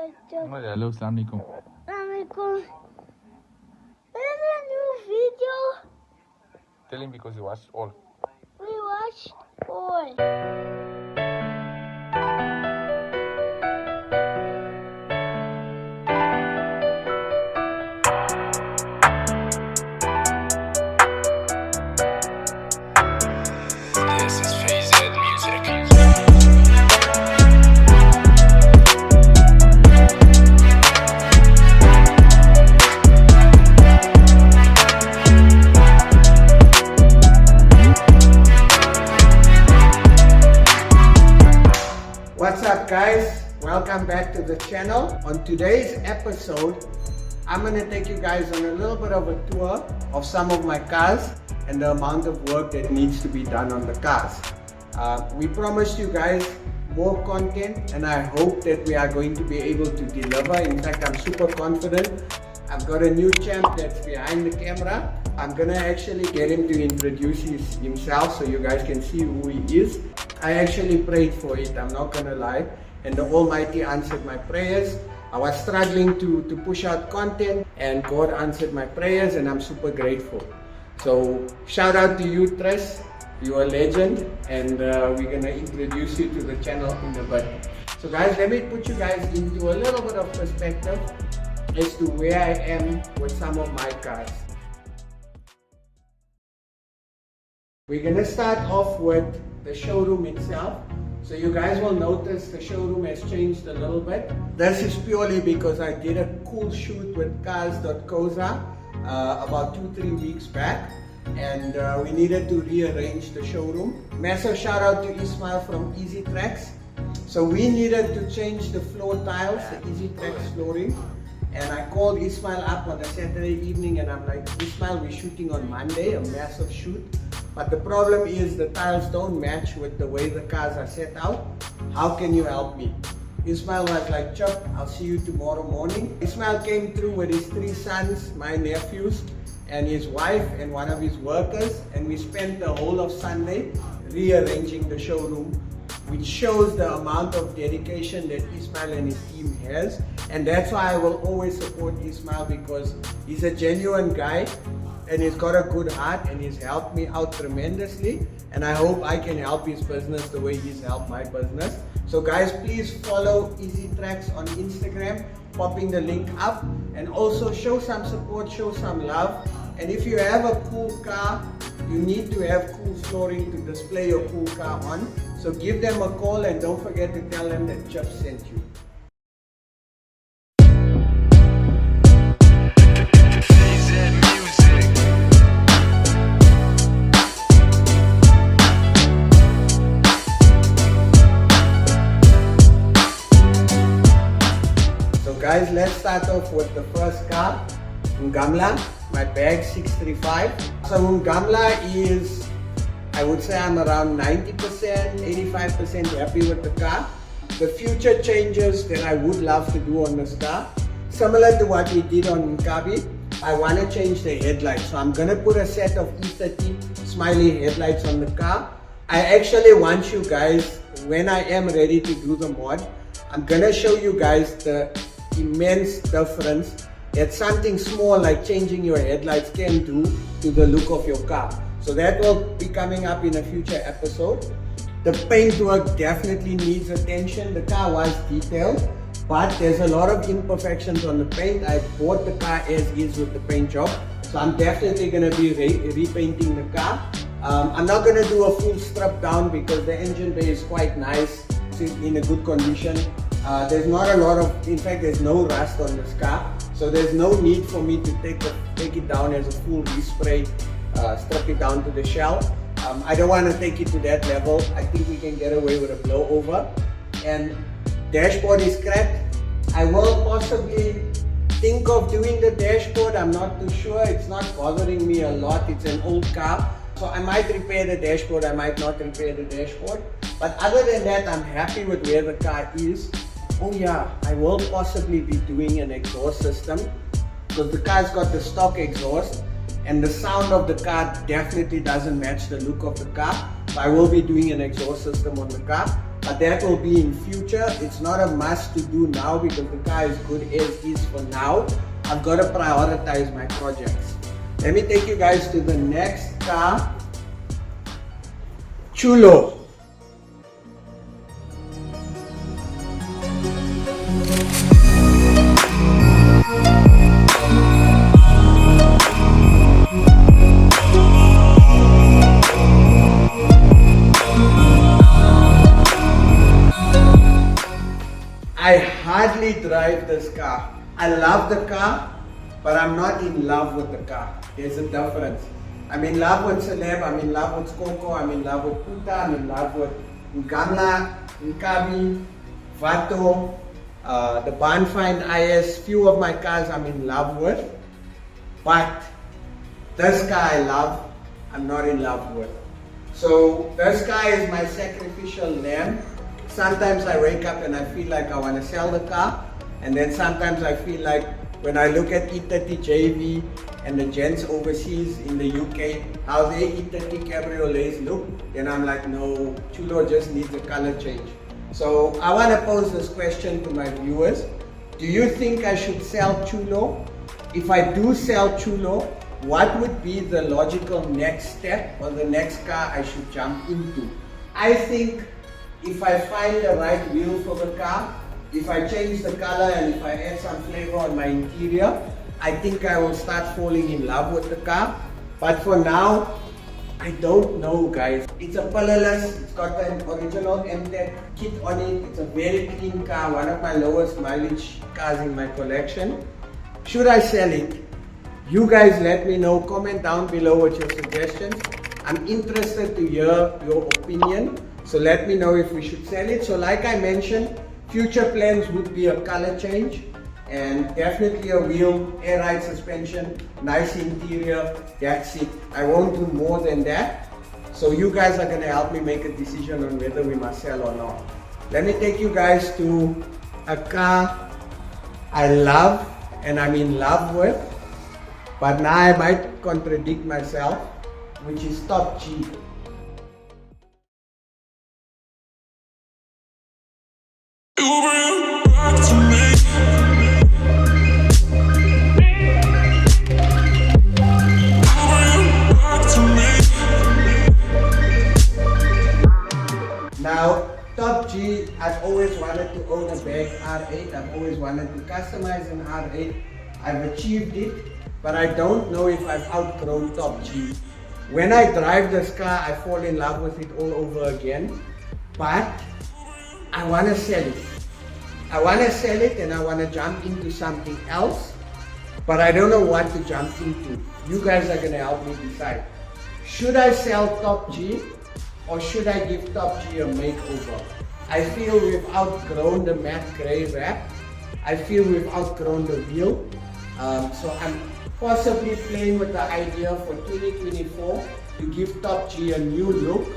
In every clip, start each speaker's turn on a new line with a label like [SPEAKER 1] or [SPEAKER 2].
[SPEAKER 1] Hello, Assalamualaikum.
[SPEAKER 2] Assalamualaikum. There's a new video.
[SPEAKER 1] Tell him because he watched all.
[SPEAKER 2] We watched all.
[SPEAKER 3] This is Fayzed music.
[SPEAKER 4] What's up guys? Welcome back to the channel. On today's episode, I'm going to take you guys on a little bit of a tour of some of my cars and the amount of work that needs to be done on the cars. We promised you guys more content and I hope that we are going to be able to deliver. In fact, I'm super confident. I've got a new champ that's behind the camera. I'm gonna actually get him to introduce himself so you guys can see who he is. I actually prayed for it, I'm not gonna lie, and the Almighty answered my prayers. I was struggling to push out content and God answered my prayers and I'm super grateful. So shout out to you, Tris, you're a legend, and we're gonna introduce you to the channel in a bit. So guys, let me put you guys into a little bit of perspective as to where I am with some of my cars. We're gonna start off with the showroom itself. So you guys will notice the showroom has changed a little bit. This is purely because I did a cool shoot with Chicanos.Customs.za about 2-3 weeks back, and we needed to rearrange the showroom. Massive shout out to Ismail from Easy Tracks. So we needed to change the floor tiles, the Easy Tracks flooring. And I called Ismail up on a Saturday evening and I'm like, Ismail, we're shooting on Monday, a massive shoot. But the problem is the tiles don't match with the way the cars are set out. How can you help me? Ismail was like, Chuck, I'll see you tomorrow morning. Ismail came through with his 3 sons, my nephews, and his wife and one of his workers. And we spent the whole of Sunday rearranging the showroom, which shows the amount of dedication that Ismail and his team has. And that's why I will always support Ismail, because he's a genuine guy and he's got a good heart and he's helped me out tremendously. And I hope I can help his business the way he's helped my business. So guys, please follow Easy Tracks on Instagram, popping the link up, and also show some support, show some love. And if you have a cool car, you need to have cool flooring to display your cool car on. So give them a call and don't forget to tell them that Chip sent you.
[SPEAKER 3] Fayzed music.
[SPEAKER 4] So guys, let's start off with the first car, Gamla, my bag 635. So Gamla is, I would say I'm around 90%, 85% happy with the car. The future changes that I would love to do on this car, similar to what we did on Kabi, I want to change the headlights. So I'm going to put a set of E30 smiley headlights on the car. I actually want you guys, when I am ready to do the mod, I'm going to show you guys the immense difference that something small like changing your headlights can do to the look of your car. So that will be coming up in a future episode. The paint work definitely needs attention. The car was detailed, but there's a lot of imperfections on the paint. I bought the car as is with the paint job. So I'm definitely going to be repainting the car. I'm not going to do a full strip down because the engine bay is quite nice. It's in a good condition. There's not a lot of, in fact there's no rust on this car. So there's no need for me to take it down as a full respray, strip it down to the shell. I don't want to take it to that level. I think we can get away with a blow over. And dashboard is cracked. I will possibly think of doing the dashboard. I'm not too sure. It's not bothering me a lot. It's an old car. So I might repair the dashboard. I might not repair the dashboard. But other than that, I'm happy with where the car is. Oh yeah, I will possibly be doing an exhaust system because the car's got the stock exhaust and the sound of the car definitely doesn't match the look of the car. So I will be doing an exhaust system on the car. That will be in future. It's not a must to do now because the car is good as is for now. I've got to prioritize my projects. Let me take you guys to the next car. Chulo. I hardly drive this car. I love the car, but I'm not in love with the car. There's a difference. I'm in love with Celeb, I'm in love with Skoko, I'm in love with Puta, I'm in love with Ngamla, Nkabi, Vato, the Banfine IS. Few of my cars I'm in love with, but this car I love, I'm not in love with. So this car is my sacrificial lamb. Sometimes I wake up and I feel like I want to sell the car, and then sometimes I feel like when I look at E30 JV and the gents overseas in the UK, how their E30 cabriolets look, then I'm like, no, Chulo just needs a color change. So I want to pose this question to my viewers. Do you think I should sell Chulo? If I do sell Chulo, what would be the logical next step or the next car I should jump into? I think if I find the right wheel for the car, if I change the color and if I add some flavor on my interior, I think I will start falling in love with the car. But for now, I don't know, guys. It's a colorless, it's got an original MTech kit on it. It's a very clean car, one of my lowest mileage cars in my collection. Should I sell it? You guys let me know, comment down below with your suggestions. I'm interested to hear your opinion. So let me know if we should sell it. So like I mentioned, future plans would be a color change and definitely a wheel, air ride suspension, nice interior, that's it. I won't do more than that. So you guys are going to help me make a decision on whether we must sell or not. Let me take you guys to a car I love and I'm in love with, but now I might contradict myself, which is Top G. Now, Top G, I've always wanted to own a bag R8. I've always wanted to customize an R8. I've achieved it, but I don't know if I've outgrown Top G. When I drive this car, I fall in love with it all over again, but I want to sell it. I want to sell it and I want to jump into something else, but I don't know what to jump into. You guys are going to help me decide. Should I sell Top G or should I give Top G a makeover? I feel we've outgrown the matte grey wrap. I feel we've outgrown the wheel. So I'm possibly playing with the idea for 2024 to give Top G a new look,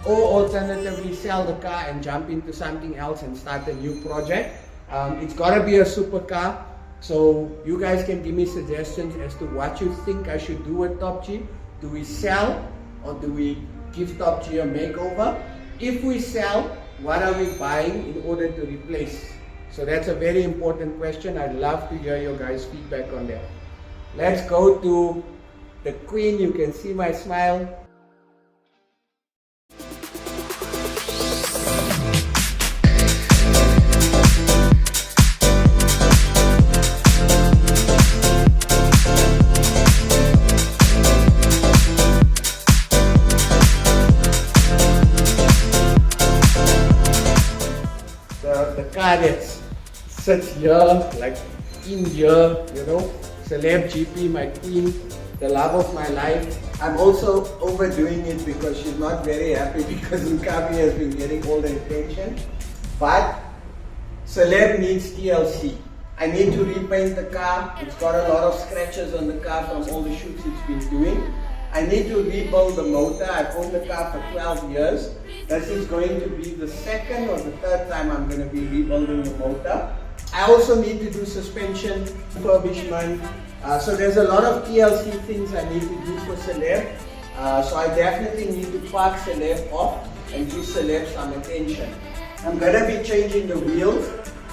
[SPEAKER 4] or alternatively sell the car and jump into something else and start a new project. It's got to be a supercar, so you guys can give me suggestions as to what you think I should do with Top G. Do we sell or do we give Top G a makeover? If we sell, what are we buying in order to replace? So that's a very important question. I'd love to hear your guys' feedback on that. Let's go to the queen. You can see my smile. The car that sits here, like in here, you know, Celeb GP, my queen, the love of my life. I'm also overdoing it because she's not very happy because Nkabi has been getting all the attention. But Celeb needs TLC. I need to repaint the car. It's got a lot of scratches on the car from all the shoots it's been doing. I need to rebuild the motor. I've owned the car for 12 years. This is going to be the second or the third time I'm going to be rebuilding the motor. I also need to do suspension refurbishment. So there's a lot of TLC things I need to do for Celeb. So I definitely need to park Celeb off and give Celeb some attention. I'm gonna be changing the wheels.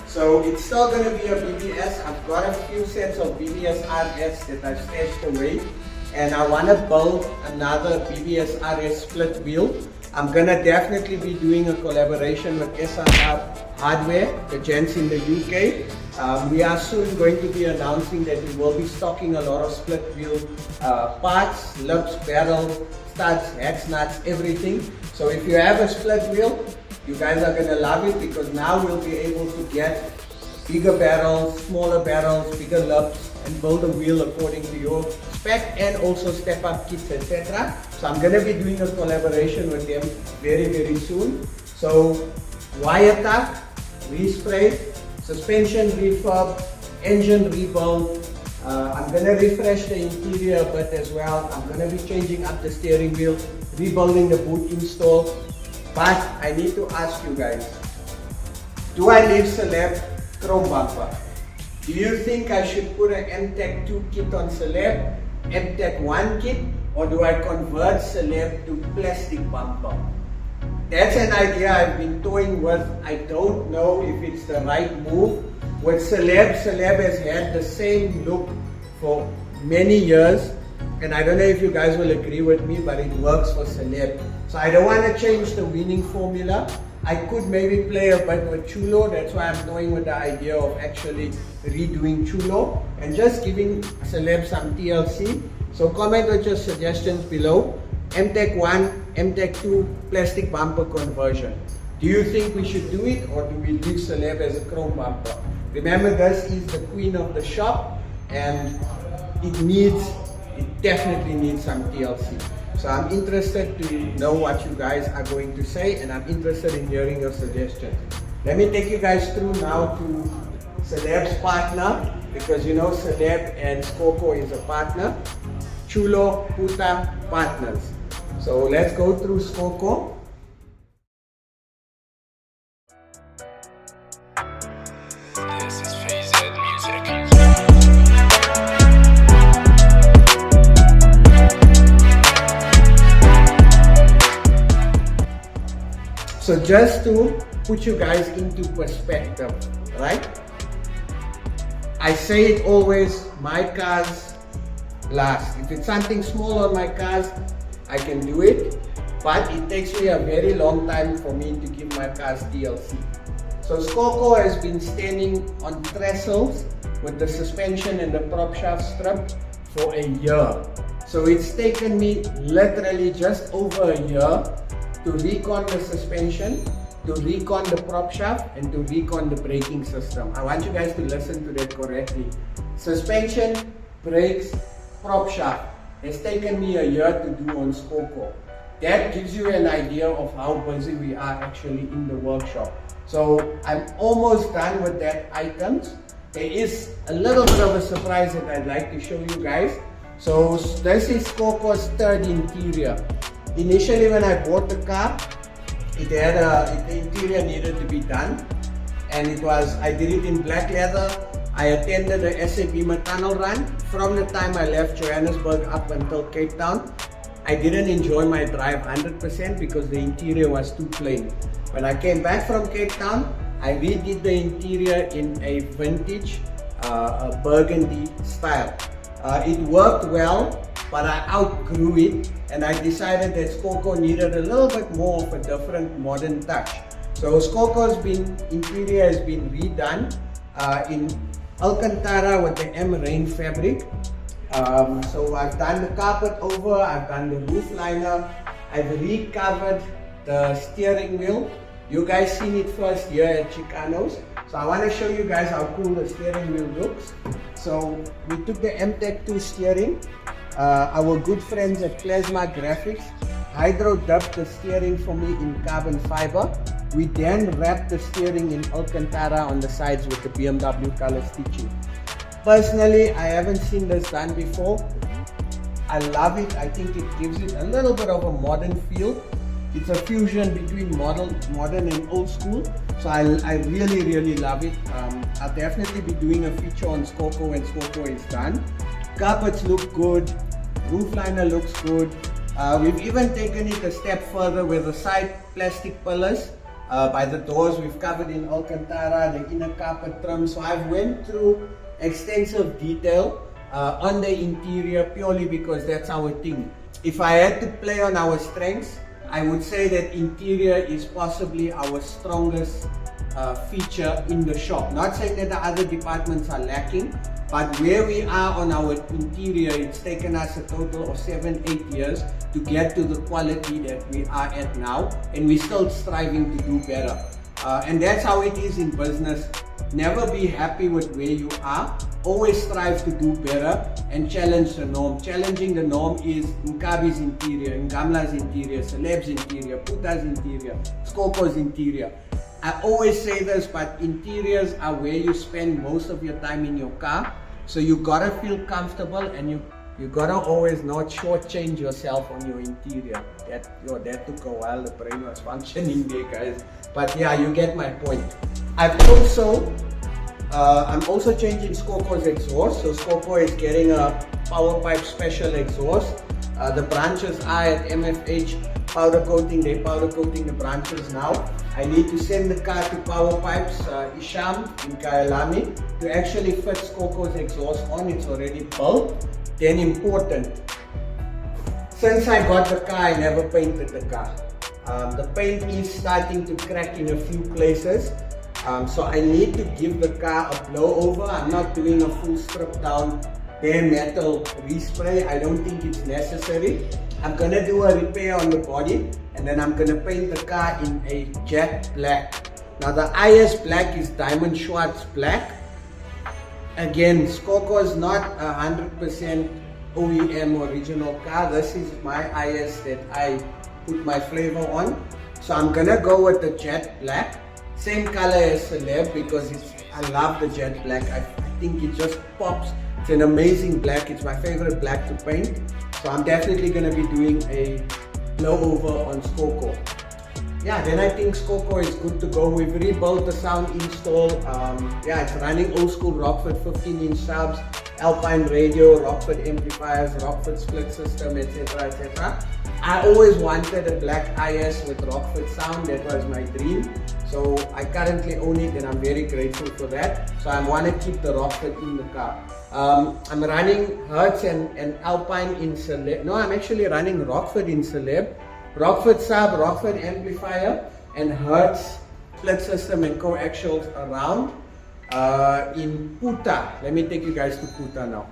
[SPEAKER 4] So it's still gonna be a BBS. I've got a few sets of BBS RS that I've stashed away. And I wanna build another BBS RS split wheel. I'm gonna definitely be doing a collaboration with SRR Hardware, the gents in the UK. We are soon going to be announcing that we will be stocking a lot of split wheel parts, lips, barrels, studs, heads, nuts, everything. So if you have a split wheel, you guys are gonna love it, because now we'll be able to get bigger barrels, smaller barrels, bigger lips, and build a wheel according to your spec, and also step up kits, etc. So I'm gonna be doing a collaboration with them very, very soon. So wire tuck, respray, suspension refurb, engine rebuild. I'm gonna refresh the interior a bit as well. I'm gonna be changing up the steering wheel, rebuilding the boot install. But I need to ask you guys, do I leave Celeb chrome bumper? Do you think I should put an MTech 2 kit on Celeb, MTech 1 kit, or do I convert Celeb to plastic bumper? That's an idea I've been toying with. I don't know if it's the right move. With Celeb has had the same look for many years, and I don't know if you guys will agree with me, but it works for Celeb. So I don't want to change the winning formula. I could maybe play a bit with Chulo. That's why I'm going with the idea of actually redoing Chulo and just giving Celeb some TLC. So comment with your suggestions below. MTech 1, MTech 2, plastic bumper conversion. Do you think we should do it, or do we leave Celeb as a chrome bumper? Remember, this is the queen of the shop, and it definitely needs some TLC. So I'm interested to know what you guys are going to say, and I'm interested in hearing your suggestions. Let me take you guys through now to Celeb's partner, because you know Celeb and Skoko is a partner. Chulo, Puta, partners. So let's go through Skoko.
[SPEAKER 3] This is Fayzed music.
[SPEAKER 4] So just to put you guys into perspective, right? I say it always, my cars last. If it's something small on my cars, I can do it, but it takes me a very long time for me to give my cars TLC. So Skoko has been standing on trestles with the suspension and the prop shaft strip for a year. So it's taken me literally just over a year to recon the suspension, to recon the prop shaft, and to recon the braking system. I want you guys to listen to that correctly. Suspension, brakes, prop shaft has taken me a year to do on Skoko. That gives you an idea of how busy we are actually in the workshop. So I'm almost done with that items. There is a little bit of a surprise that I'd like to show you guys. So this is Skoko's third interior. Initially when I bought the car, the interior needed to be done, and I did it in black leather. I attended the SAP tunnel run. From the time I left Johannesburg up until Cape Town, I didn't enjoy my drive 100% because the interior was too plain. When I came back from Cape Town, I redid the interior in a vintage a burgundy style. It worked well, but I outgrew it, and I decided that Skoko needed a little bit more of a different modern touch. So Skoko's interior has been redone in Alcantara with the M-Rain fabric. So I've done the carpet over, I've done the roof liner, I've recovered the steering wheel. You guys seen it first here at Chicanos. So I want to show you guys how cool the steering wheel looks. So we took the MTech 2 steering. Our good friends at Plasma Graphics hydro dubbed the steering for me in carbon fiber. We then wrapped the steering in Alcantara on the sides with the BMW color stitching. Personally, I haven't seen this done before. I love it. I think it gives it a little bit of a modern feel. It's a fusion between modern and old school. So I really, really love it. I'll definitely be doing a feature on Skoko when Skoko is done. Carpets look good. Roof liner looks good. We've even taken it a step further with the side plastic pillars. By the doors, we've covered in Alcantara, the inner carpet trim. So I've went through extensive detail on the interior purely because that's our thing. If I had to play on our strengths, I would say that interior is possibly our strongest feature in the shop. Not saying that the other departments are lacking, but where we are on our interior, it's taken us a total of 7-8 years to get to the quality that we are at now, and we're still striving to do better. And that's how it is in business. Never be happy with where you are. Always strive to do better and challenge the norm. Challenging the norm is Nkabi's interior, Ngamla's interior, Celeb's interior, Puta's interior, Skoko's interior. I always say this, but interiors are where you spend most of your time in your car. So you gotta feel comfortable, and you gotta always not shortchange yourself on your interior. That took a while, the brain was functioning there, guys. But yeah, you get my point. I'm also changing Skoko's exhaust. So Skoko is getting a power pipe special exhaust. The branches are at MFH powder coating. They're powder coating the branches now. I need to send the car to Power Pipes, Isham in Kailami, to actually fit Skoko's exhaust on. It's already built. Then important, since I got the car, I never painted the car. The paint is starting to crack in a few places. So I need to give the car a blow over. I'm not doing a full strip down bare metal respray. I don't think it's necessary. I'm gonna do a repair on the body, and then I'm gonna paint the car in a jet black. Now the IS black is Diamond Schwartz black. Again, Skoko is not 100% OEM original car. This is my IS that I put my flavor on. So I'm gonna go with the jet black. Same color as Celeb because I love the jet black. I think it just pops. It's an amazing black. It's my favorite black to paint. So I'm definitely going to be doing a blow over on Skoko. Yeah, then I think Skoko is good to go. We've rebuilt the sound install. Yeah, it's running old school Rockford 15-inch subs, Alpine radio, Rockford amplifiers, Rockford split system, etc, etc. I always wanted a black IS with Rockford sound. That was my dream. So I currently own it, and I'm very grateful for that. So I want to keep the Rockford in the car. I'm running Hertz and Alpine in Celeb. No, I'm actually running Rockford in Celeb. Rockford sub, Rockford amplifier, and Hertz split system and coaxials around. In Puta, let me take you guys to Puta now.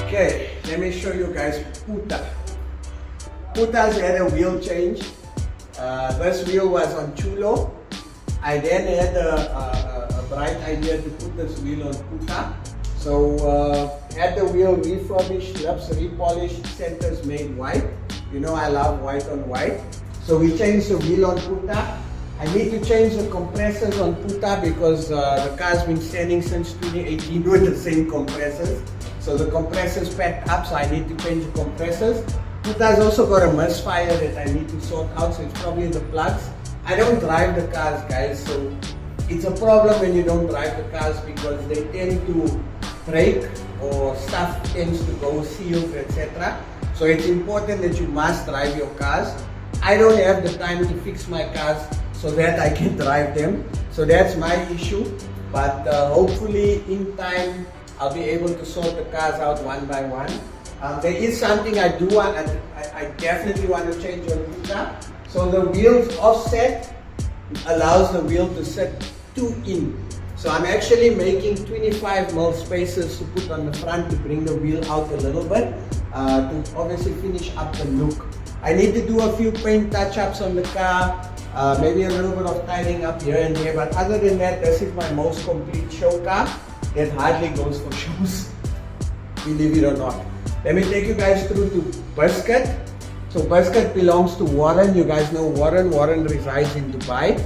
[SPEAKER 4] Okay, let me show you guys Puta. Puta's had a wheel change. This wheel was on Chulo. I then had a bright idea to put this wheel on Puta. So had the wheel refurbished, lips repolished, centers made white. You know I love white on white. So we changed the wheel on Puta. I need to change the compressors on Puta because the car's been standing since 2018 with the same compressors. So the compressors packed up, so I need to change the compressors. Puta's also got a misfire that I need to sort out, so it's probably the plugs. I don't drive the cars, guys, so it's a problem when you don't drive the cars because they tend to break or stuff tends to go seals, etc. So it's important that you must drive your cars. I don't have the time to fix my cars so that I can drive them. So that's my issue, but hopefully in time I'll be able to sort the cars out one by one. There is something I do want, I definitely want to change on Puta. So the wheels offset allows the wheel to sit 2 in. So I'm actually making 25mm spaces to put on the front to bring the wheel out a little bit to obviously finish up the look. I need to do a few paint touch-ups on the car, maybe a little bit of tidying up here and there, but other than that, this is my most complete show car that hardly goes for shows, believe it or not. Let me take you guys through to Biscuit. So Biscuit belongs to Warren. You guys know Warren. Warren resides in Dubai.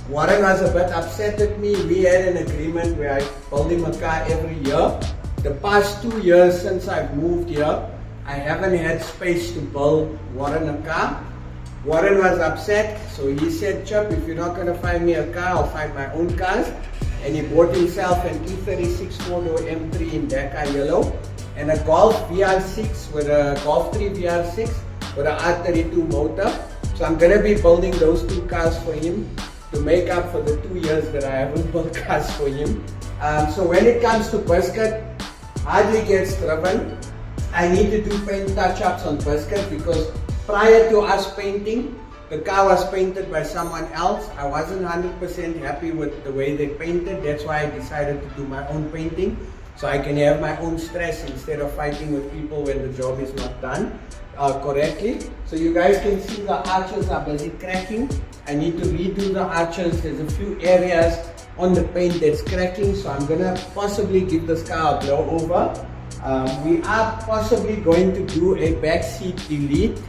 [SPEAKER 4] Warren was a bit upset with me. We had an agreement where I build him a car every year. The past 2 years since I've moved here, I haven't had space to build Warren a car. Warren was upset, so he said, Chip, if you're not going to find me a car, I'll find my own cars. And he bought himself an E36 4-door M3 in Dakar yellow and a Golf VR6 with a Golf 3 VR6 with an R32 motor. So I'm going to be building those two cars for him to make up for the 2 years that I haven't built cars for him. So when it comes to Biscuit, hardly gets driven. I need to do paint touch-ups on Biscuit because prior to us painting, the car was painted by someone else. I wasn't 100% happy with the way they painted. That's why I decided to do my own painting, so I can have my own stress instead of fighting with people when the job is not done correctly. So you guys can see the arches are busy cracking. I need to redo the arches. There's a few areas on the paint that's cracking, so I'm gonna possibly give this car a blow over. We are possibly going to do a backseat delete.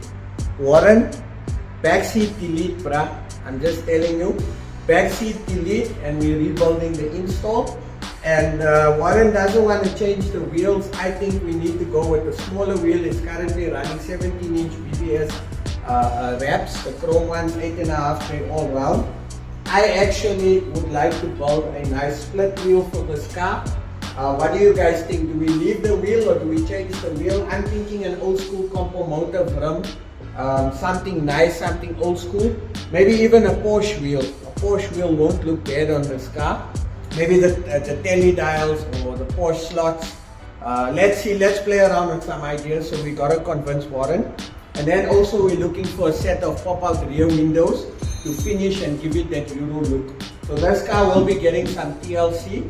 [SPEAKER 4] Warren, backseat delete, bruh. I'm just telling you, backseat delete, and we're rebuilding the install. And Warren doesn't want to change the wheels. I think we need to go with the smaller wheel. It's currently running 17-inch BBS wraps, the chrome ones, 8.5 tread all round. I actually would like to build a nice split wheel for this car. What do you guys think? Do we leave the wheel or do we change the wheel? I'm thinking an old school compo motor brim. Something nice, something old school. Maybe even a Porsche wheel. A Porsche wheel won't look bad on this car. Maybe the telly dials or the Porsche slots. Let's see, let's play around with some ideas. So we gotta convince Warren. And then also we're looking for a set of pop-out rear windows to finish and give it that Euro look. So this car will be getting some TLC.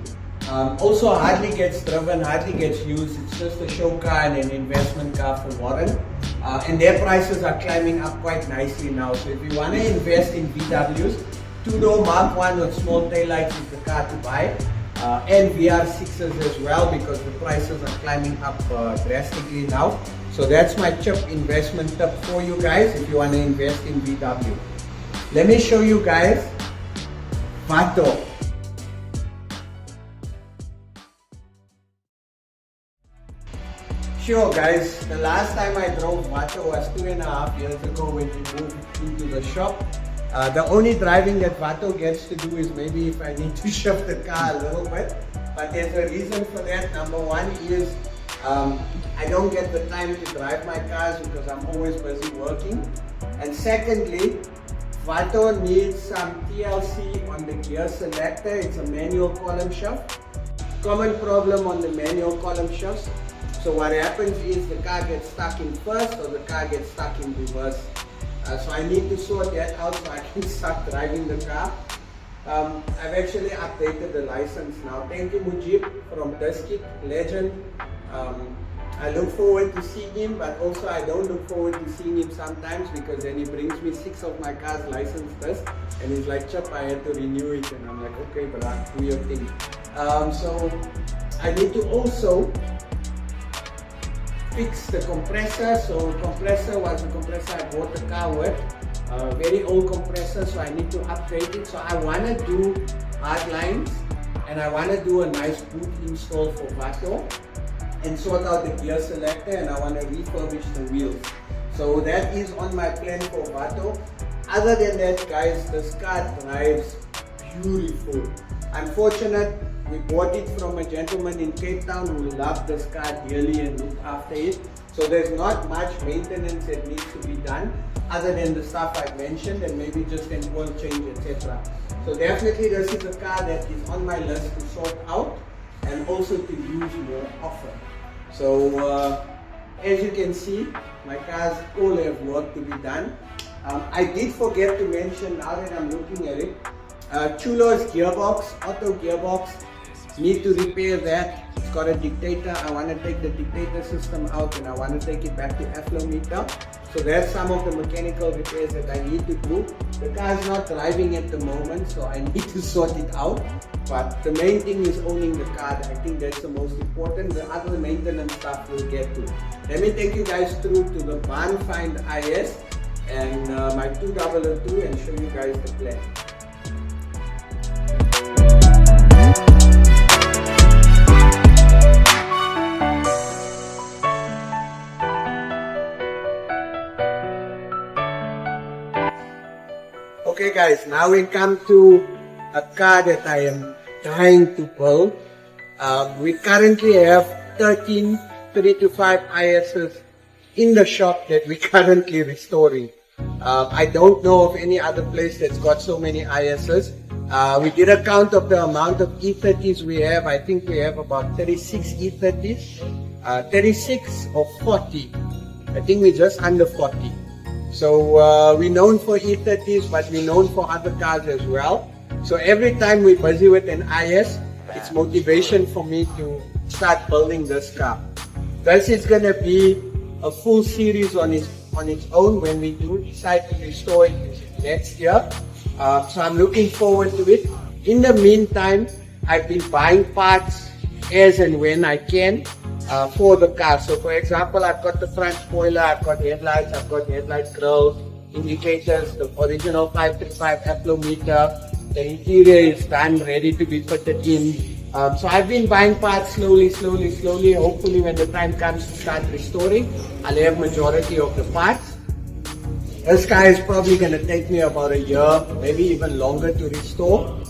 [SPEAKER 4] Also hardly gets driven, hardly gets used. It's just a show car and an investment car for Warren. And their prices are climbing up quite nicely now. So if you want to invest in VWs, 2-door Mark 1 with small taillights is the car to buy. And VR6s as well, because the prices are climbing up drastically now. So that's my chip investment tip for you guys if you want to invest in VW. Let me show you guys Vato. Sure guys, the last time I drove Vato was 2.5 years ago when we moved into the shop. The only driving that Vato gets to do is maybe if I need to shift the car a little bit. But there's a reason for that. Number one is I don't get the time to drive my cars because I'm always busy working. And secondly, Vato needs some TLC on the gear selector. It's a manual column shift. Common problem on the manual column shifts. So what happens is the car gets stuck in first or the car gets stuck in reverse. So I need to sort that out so I can start driving the car. I've actually updated the license now. Thank you Mujib from Diskit, legend. I look forward to seeing him, but also I don't look forward to seeing him sometimes because then he brings me 6 of my car's license test and he's like, Chip, I had to renew it, and I'm like, okay, but do your thing. So I need to also fix the compressor. So compressor was the compressor I bought the car with. Very old compressor, so I need to upgrade it. So I want to do hard lines and I want to do a nice boot install for Vato and sort out the gear selector, and I want to refurbish the wheels. So that is on my plan for Vato. Other than that guys, this car drives beautiful. Unfortunate, we bought it from a gentleman in Cape Town who loved this car dearly and looked after it. So there's not much maintenance that needs to be done other than the stuff I mentioned and maybe just an oil change, etc. So definitely this is a car that is on my list to sort out and also to use more often. So as you can see, my cars all have work to be done. I did forget to mention, now that I'm looking at it, Chulo's gearbox, auto gearbox, need to repair that. It's got a dictator. I want to take the dictator system out and I want to take it back to afflometer. So that's some of the mechanical repairs that I need to do. The car is not driving at the moment, so I need to sort it out. But the main thing is owning the car. I think that's the most important. The other maintenance stuff we'll get to. Let me take you guys through to the Barn Find IS and my 2002 and show you guys the plan. guys, now we come to a car that I am trying to build. We currently have 13 3 to 5 ISs in the shop that we're currently restoring. I don't know of any other place that's got so many ISs. We did a count of the amount of E30s we have. I think we have about 36 E30s. 36 or 40. I think we're just under 40. So we're known for E30s, but we're known for other cars as well. So every time we're busy with an IS, it's motivation for me to start building this car. This is going to be a full series on its own when we do decide to restore it next year. So I'm looking forward to it. In the meantime, I've been buying parts as and when I can for the car. So for example, I've got the front spoiler, I've got headlights, I've got headlight grille, indicators, the original 535 applometer. The interior is done, ready to be fitted in. So I've been buying parts slowly. Hopefully when the time comes to start restoring, I'll have majority of the parts. This car is probably going to take me about a year, maybe even longer to restore,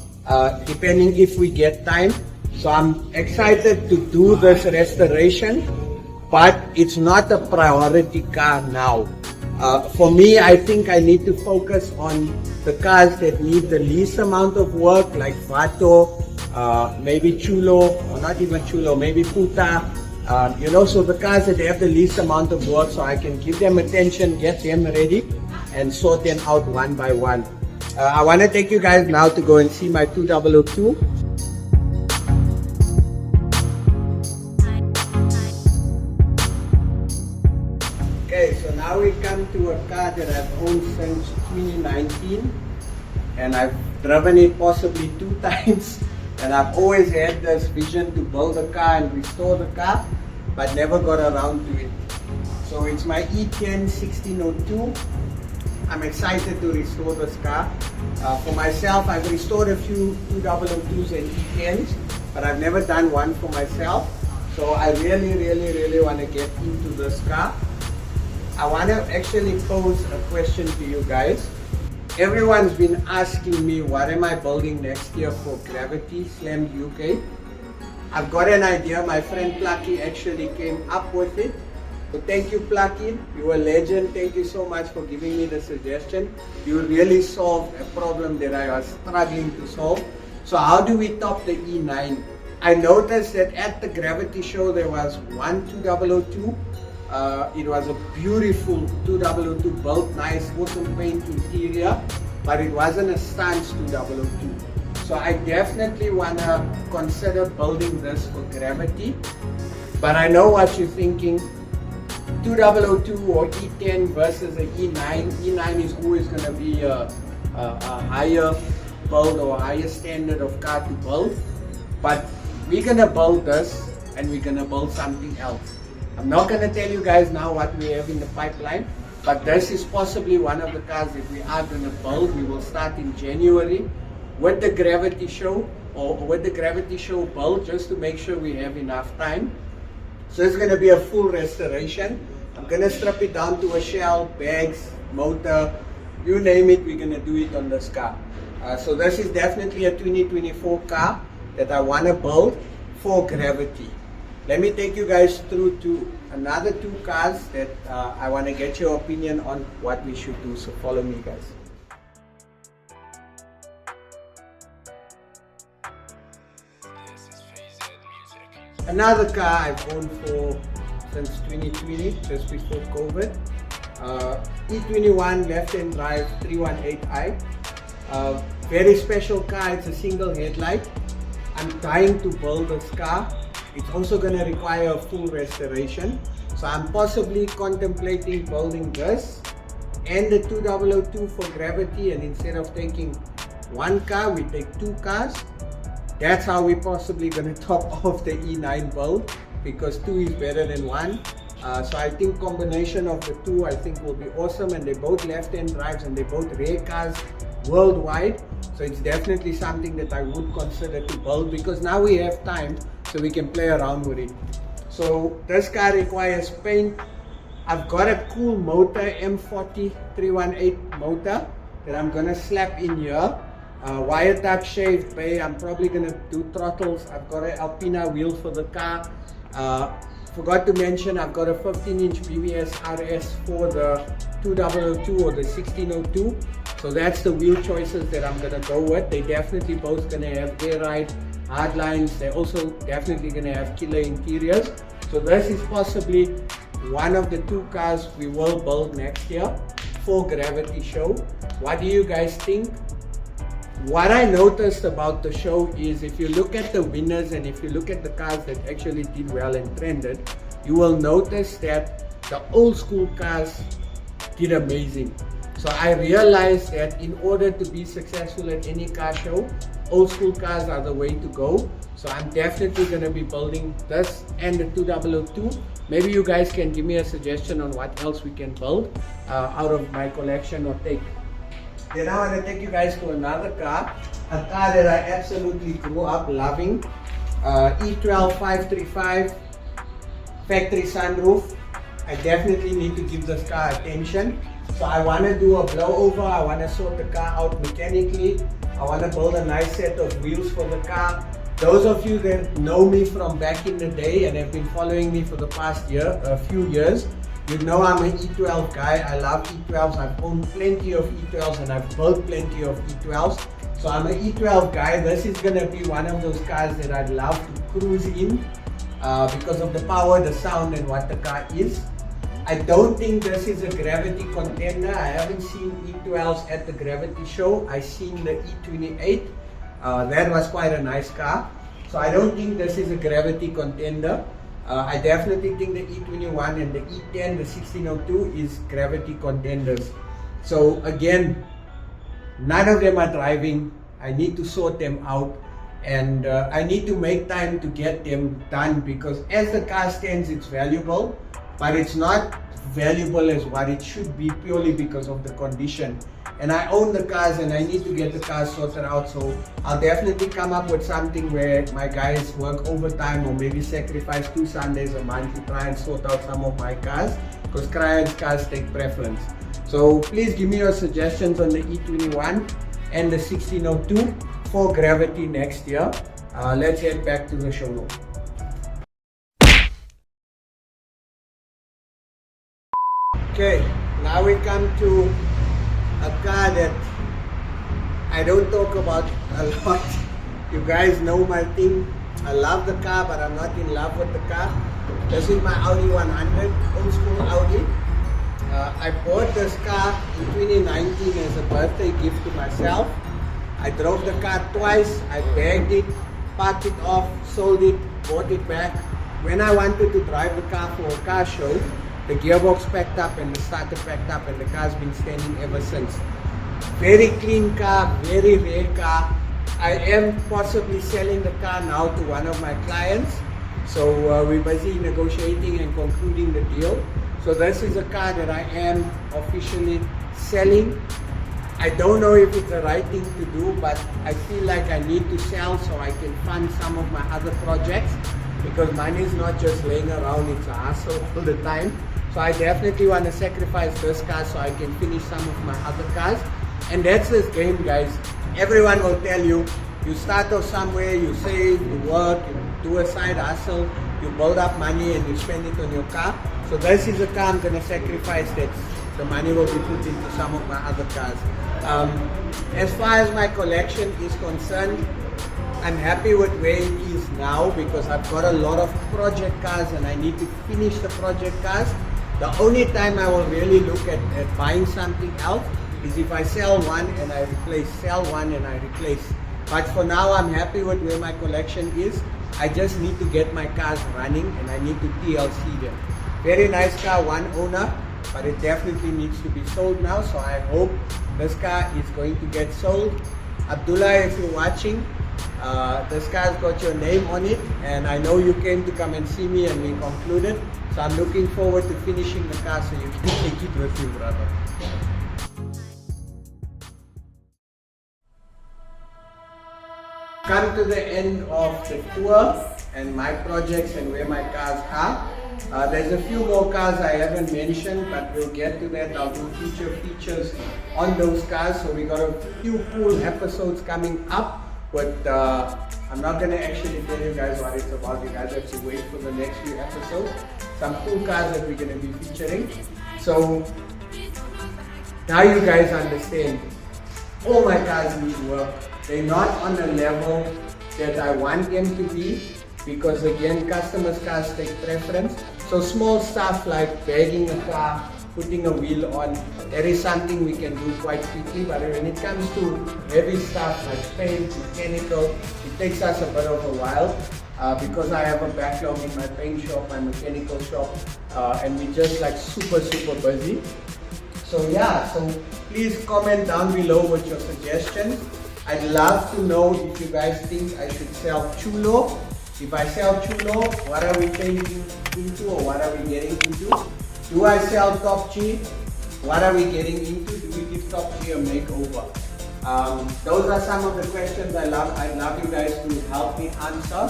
[SPEAKER 4] depending if we get time. So I'm excited to do this restoration, but it's not a priority car now. For me, I think I need to focus on the cars that need the least amount of work, like Vato, maybe Chulo, or not even Chulo, maybe Puta, so the cars that have the least amount of work, so I can give them attention, get them ready, and sort them out one by one. I want to take you guys now to go and see my 2002. Okay, so now we come to a car that I've owned since 2019, and I've driven it possibly 2 times. And I've always had this vision to build a car and restore the car, but never got around to it. So it's my E10 1602. I'm excited to restore this car. For myself, I've restored a few 2002s and E10s, but I've never done one for myself. So I really want to get into this car. I want to actually pose a question to you guys. Everyone's been asking me what am I building next year for Gravity Slam UK. I've got an idea. My friend Plucky actually came up with it. So thank you, Plucky. You're a legend. Thank you so much for giving me the suggestion. You really solved a problem that I was struggling to solve. So how do we top the E9? I noticed that at the Gravity show there was one 2002. It was a beautiful 2002, built nice, awesome paint interior, but it wasn't a stance 2002. So I definitely want to consider building this for Gravity. But I know what you're thinking. 2002 or E10 versus an E9. E9 is always going to be a higher build or higher standard of car to build. But we're going to build this and we're going to build something else. I'm not going to tell you guys now what we have in the pipeline, but this is possibly one of the cars that we are going to build. We will start in January with the Gravity show or with the Gravity show build, just to make sure we have enough time. So it's going to be a full restoration. I'm going to strip it down to a shell, bags, motor, you name it, we're going to do it on this car. So this is definitely a 2024 car that I want to build for Gravity. Let me take you guys through to another 2 cars that I want to get your opinion on what we should do. So follow me, guys. Another car I've owned for since 2020, just before COVID. E21 left-hand drive 318i. Very special car. It's a single headlight. I'm trying to build this car. It's also going to require a full restoration. So I'm possibly contemplating building this and the 2002 for Gravity, and instead of taking 1 car, we take 2 cars. That's how we're possibly going to top off the E9 build, because 2 is better than 1. So I think combination of the 2 I think will be awesome, and they're both left-hand drives and they're both rare cars worldwide. So it's definitely something that I would consider to build, because now we have time so we can play around with it. So this car requires paint. I've got a cool motor, M40 318 motor. that I'm gonna slap in here. Wire type shaved bay. I'm probably gonna do throttles. I've got an Alpina wheel for the car. Forgot to mention I've got a 15-inch BBS RS for the 2002 or the 1602. So that's the wheel choices that I'm gonna go with. They definitely both gonna have air ride, hard lines. They're also definitely gonna have killer interiors. So this is possibly one of the two cars we will build next year for Gravity Show. What do you guys think? What I noticed about the show is if you look at the winners and if you look at the cars that actually did well and trended, you will notice that the old school cars did amazing. So I realized that in order to be successful at any car show, old school cars are the way to go. So I'm definitely going to be building this and the 2002. Maybe you guys can give me a suggestion on what else we can build out of my collection or take. Then I want to take you guys to another car, a car that I absolutely grew up loving, E12 535 factory sunroof. I definitely need to give this car attention. So I want to do a blowover, I want to sort the car out mechanically, I want to build a nice set of wheels for the car. Those of you that know me from back in the day and have been following me for the past few years, you know I'm an E12 guy. I love E12s. I've owned plenty of E12s and I've built plenty of E12s. So I'm an E12 guy. This is going to be one of those cars that I'd love to cruise in because of the power, the sound and what the car is. I don't think this is a Gravity contender. I haven't seen E12s at the Gravity show. I've seen the E28. That was quite a nice car. So I don't think this is a Gravity contender. I definitely think the E21 and the E10, the 1602 is Gravity contenders. So again, none of them are driving. I need to sort them out and I need to make time to get them done because as the car stands, it's valuable, but it's not valuable as what it should be purely because of the condition. And I own the cars and I need to get the cars sorted out, so I'll definitely come up with something where my guys work overtime or maybe sacrifice 2 Sundays a month to try and sort out some of my cars because clients' cars take preference. So please give me your suggestions on the E21 and the 1602 for Gravity next year. Let's head back to the showroom. Okay, now we come to a car that I don't talk about a lot. You guys know my thing. I love the car, but I'm not in love with the car. This is my Audi 100, old school Audi. I bought this car in 2019 as a birthday gift to myself. I drove the car twice. I bagged it, parked it off, sold it, bought it back. When I wanted to drive the car for a car show, the gearbox packed up and the starter packed up and the car's been standing ever since. Very clean car, very rare car. I am possibly selling the car now to one of my clients. So we're busy negotiating and concluding the deal. So this is a car that I am officially selling. I don't know if it's the right thing to do, but I feel like I need to sell so I can fund some of my other projects because money is not just laying around, it's a hustle all the time. So I definitely want to sacrifice this car so I can finish some of my other cars. And that's this game, guys. Everyone will tell you, you start off somewhere, you save, you work, you do a side hustle, you build up money and you spend it on your car. So this is a car I'm going to sacrifice that the money will be put into some of my other cars. As far as my collection is concerned, I'm happy with where it is now because I've got a lot of project cars and I need to finish the project cars. The only time I will really look at buying something else is if I sell one and I replace, sell one and I replace. But for now, I'm happy with where my collection is. I just need to get my cars running and I need to TLC them. Very nice car, one owner, but it definitely needs to be sold now. So I hope this car is going to get sold. Abdullah, if you're watching, this car's got your name on it and I know you came to come and see me and we concluded. So I'm looking forward to finishing the car so you can take it with you, brother. Come to the end of the tour and my projects and where my cars are. There's a few more cars I haven't mentioned, but we'll get to that. I'll do future features on those cars. So we got a few cool episodes coming up, but I'm not going to actually tell you guys what it's about. You guys have to wait for the next few episodes. Some cool cars that we're going to be featuring. So now you guys understand, all my cars need work. They're not on the level that I want them to be, because again, customers' cars take preference. So small stuff like bagging a car, putting a wheel on, that is something we can do quite quickly. But when it comes to heavy stuff like paint, mechanical, it takes us a bit of a while. Because I have a backlog in my paint shop, my mechanical shop, and we're just like super busy. So yeah, so please comment down below with your suggestions. I'd love to know if you guys think I should sell Chulo. If I sell Chulo, what are we changing into, or what are we getting into? Do I sell Top G? What are we getting into? Do we give Top G a makeover? Those are some of the questions I'd love you guys to help me answer.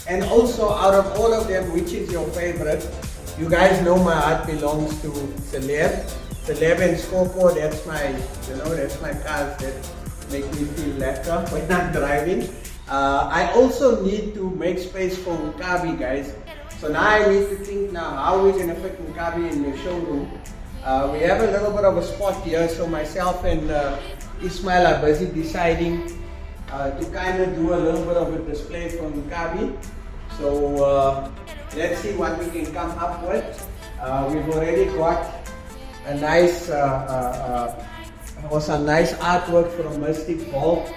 [SPEAKER 4] And also, out of all of them, which is your favorite? You guys know my heart belongs to Celeb and Skoko. That's my cars that make me feel lekker when I'm driving. I also need to make space for Nkabi, guys. So now I need to think now how we're gonna fit Nkabi in the showroom. We have a little bit of a spot here, so myself and Ismail are busy deciding to kind of do a little bit of a display for Nkabi. So let's see what we can come up with. We've already got a nice some nice artwork from Mystic Vault.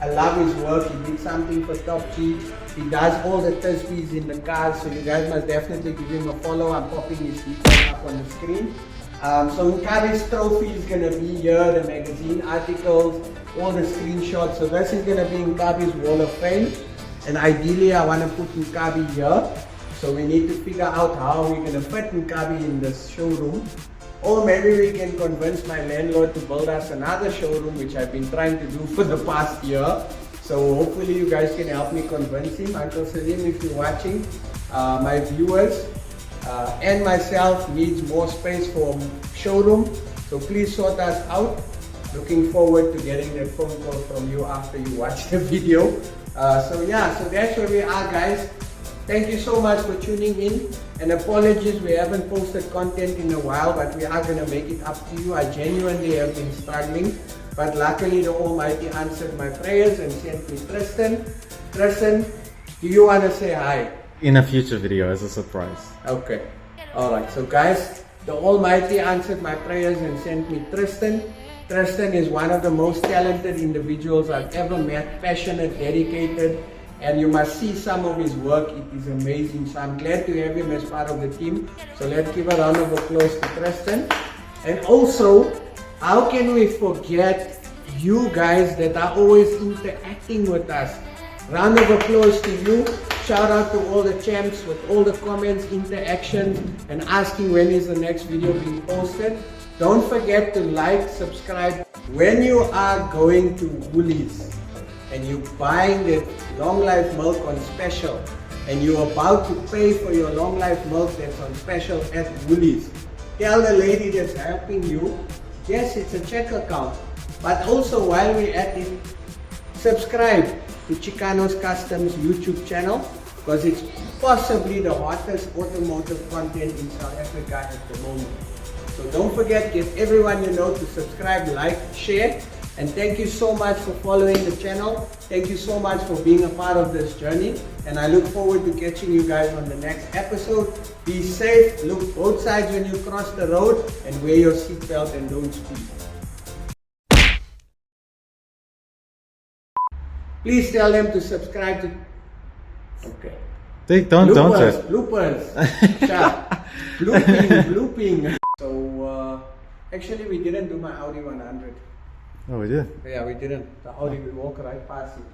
[SPEAKER 4] I love his work. He did something for Top G. He does all the Tisbees in the cars, so you guys must definitely give him a follow. I'm popping his details up on the screen. So Nkabi's trophy is going to be here, the magazine articles, all the screenshots. So this is going to be Nkabi's Wall of Fame. And ideally I want to put Nkabi here. So we need to figure out how we're going to fit Nkabi in this showroom. Or maybe we can convince my landlord to build us another showroom, which I've been trying to do for the past year. So hopefully you guys can help me convince him. Uncle Salim, if you're watching, my viewers and myself needs more space for showroom. So please sort us out. Looking forward to getting that phone call from you after you watch the video. So yeah, so that's where we are, guys. Thank you so much for tuning in, and apologies we haven't posted content in a while, but we are going to make it up to you. I genuinely have been struggling, but luckily the Almighty answered my prayers and sent me Tristan. Tristan, do you want to say hi?
[SPEAKER 5] In a future video as a surprise.
[SPEAKER 4] Okay. Alright, so guys, the Almighty answered my prayers and sent me Tristan. Tristan is one of the most talented individuals I've ever met, passionate, dedicated, and you must see some of his work. It is amazing. So I'm glad to have him as part of the team. So let's give a round of applause to Tristan. And also, how can we forget you guys that are always interacting with us? Round of applause to you. Shout out to all the champs with all the comments, interactions, and asking when is the next video being posted. Don't forget to like, subscribe. When you are going to Woolies and you're buying the long life milk on special, and you're about to pay for your long life milk that's on special at Woolies, tell the lady that's helping you, yes, it's a check account, but also while we're at it, subscribe to Chicanos Customs YouTube channel, because it's possibly the hottest automotive content in South Africa at the moment. So don't forget, get everyone you know to subscribe, like, share. And thank you so much for following the channel. Thank you so much for being a part of this journey. And I look forward to catching you guys on the next episode. Be safe, look both sides when you cross the road, and wear your seatbelt and don't speed. Please tell them to subscribe to... Okay.
[SPEAKER 5] Don't
[SPEAKER 4] Bloopers. Sharp. Blooping. So, actually we didn't do my Audi 100.
[SPEAKER 5] Oh, we did?
[SPEAKER 4] Yeah, we didn't. The Audi, we walk right past it.